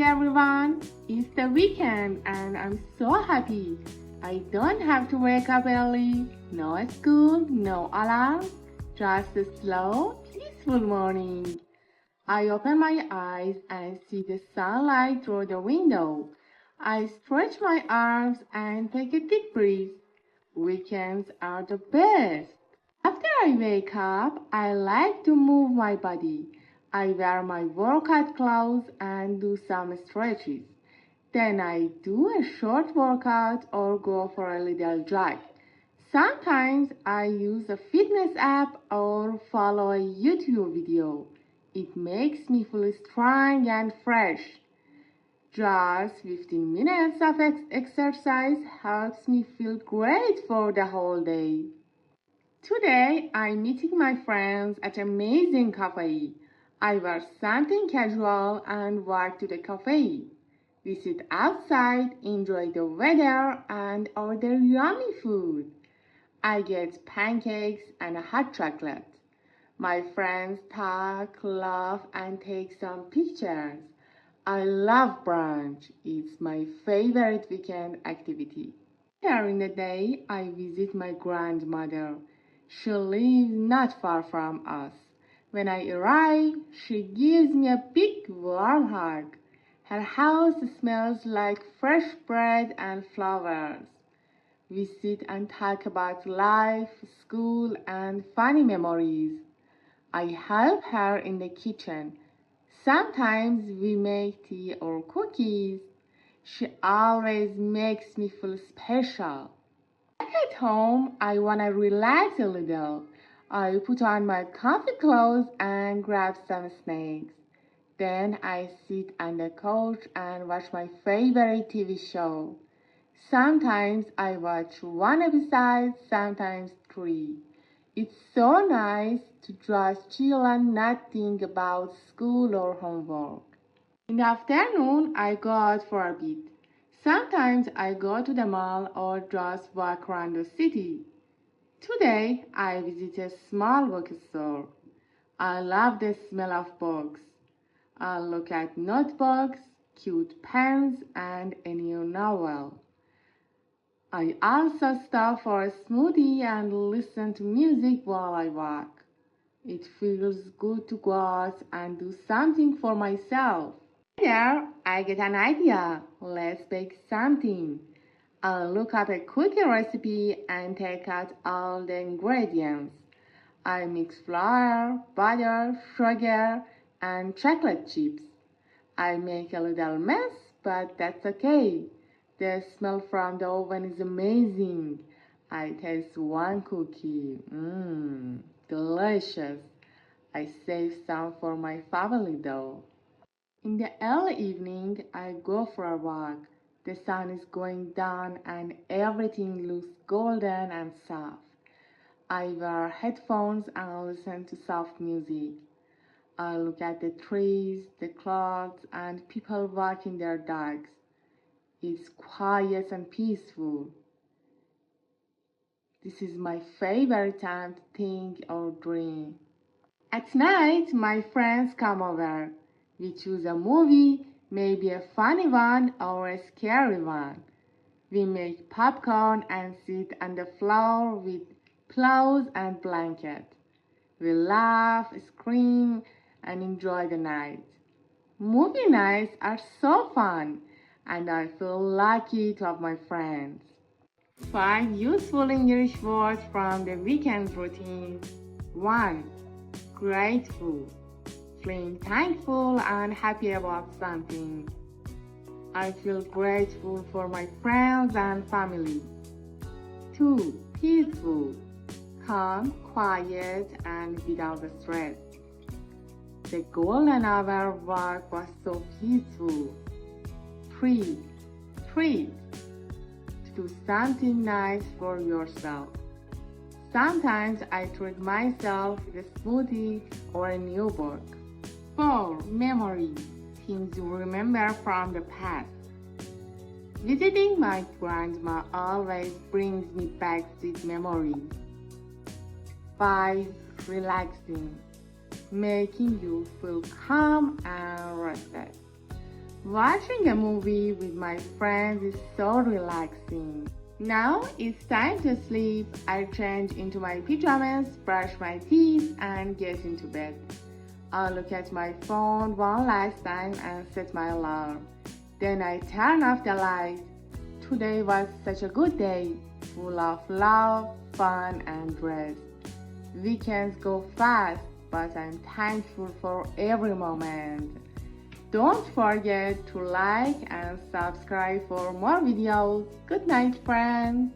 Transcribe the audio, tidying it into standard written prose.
everyone. It's the weekend and I'm so happy. I don't have to wake up early. No school, no alarm. Just a slow, peaceful morning. I open my eyes and see the sunlight through the window. I stretch my arms and take a deep breath. Weekends are the best. After I wake up, I like to move my body. I wear my workout clothes and do some stretches. Then I do a short workout or go for a little jog. Sometimes I use a fitness app or follow a YouTube video. It makes me feel strong and fresh. Just 15 minutes of exercise helps me feel great for the whole day. Today, I'm meeting my friends at an amazing cafe. I wear something casual and walk to the cafe. We sit outside, enjoy the weather, and order yummy food. I get pancakes and a hot chocolate. My friends talk, laugh, and take some pictures. I love brunch. It's my favorite weekend activity. Later in the day, I visit my grandmother. She lives not far from us. When I arrive, she gives me a big warm hug. Her house smells like fresh bread and flowers. We sit and talk about life, school, and funny memories. I help her in the kitchen. Sometimes we make tea or cookies. She always makes me feel special. Back at home, I want to relax a little. I put on my comfy clothes and grab some snacks. Then I sit on the couch and watch my favorite TV show. Sometimes I watch one episode, sometimes three. It's so nice to just chill and not think about school or homework. In the afternoon, I go out for a bit. Sometimes I go to the mall or just walk around the city. Today, I visit a small bookstore. I love the smell of books. I look at notebooks, cute pens, and a new novel. I also stop for a smoothie and listen to music while I walk. It feels good to go out and do something for myself. There, I get an idea. Let's bake something. I'll look up a cookie recipe and take out all the ingredients. I mix flour, butter, sugar, and chocolate chips. I make a little mess, but that's okay. The smell from the oven is amazing. I taste one cookie. Delicious. I save some for my family though. In the early evening, I go for a walk. The sun is going down and everything looks golden and soft. I wear headphones and listen to soft music. I look at the trees, the clouds, and people walking their dogs. It's quiet and peaceful. This is my favorite time to think or dream. At night, my friends come over. We choose a movie, maybe a funny one or a scary one. We make popcorn and sit on the floor with pillows and blanket. We laugh, scream, and enjoy the night. Movie nights are so fun, and I feel lucky to have my friends. 5 useful English words from the weekend routine. 1. Grateful. Feeling thankful and happy about something. I feel grateful for my friends and family. 2. Peaceful. Calm, quiet, and without stress. The golden hour walk was so peaceful. 3. Treat. To do something nice for yourself. Sometimes I treat myself with a smoothie or a new book. 4. Memory. Things you remember from the past. Visiting my grandma always brings me back sweet memories. 5. Relaxing. Making you feel calm and rested. Watching a movie with my friends is so relaxing. Now it's time to sleep. I change into my pajamas, brush my teeth, and get into bed. I'll look at my phone one last time and set my alarm. Then I turn off the light. Today was such a good day, full of love, fun, and rest. Weekends go fast, but I'm thankful for every moment. Don't forget to like and subscribe for more videos. Good night, friends.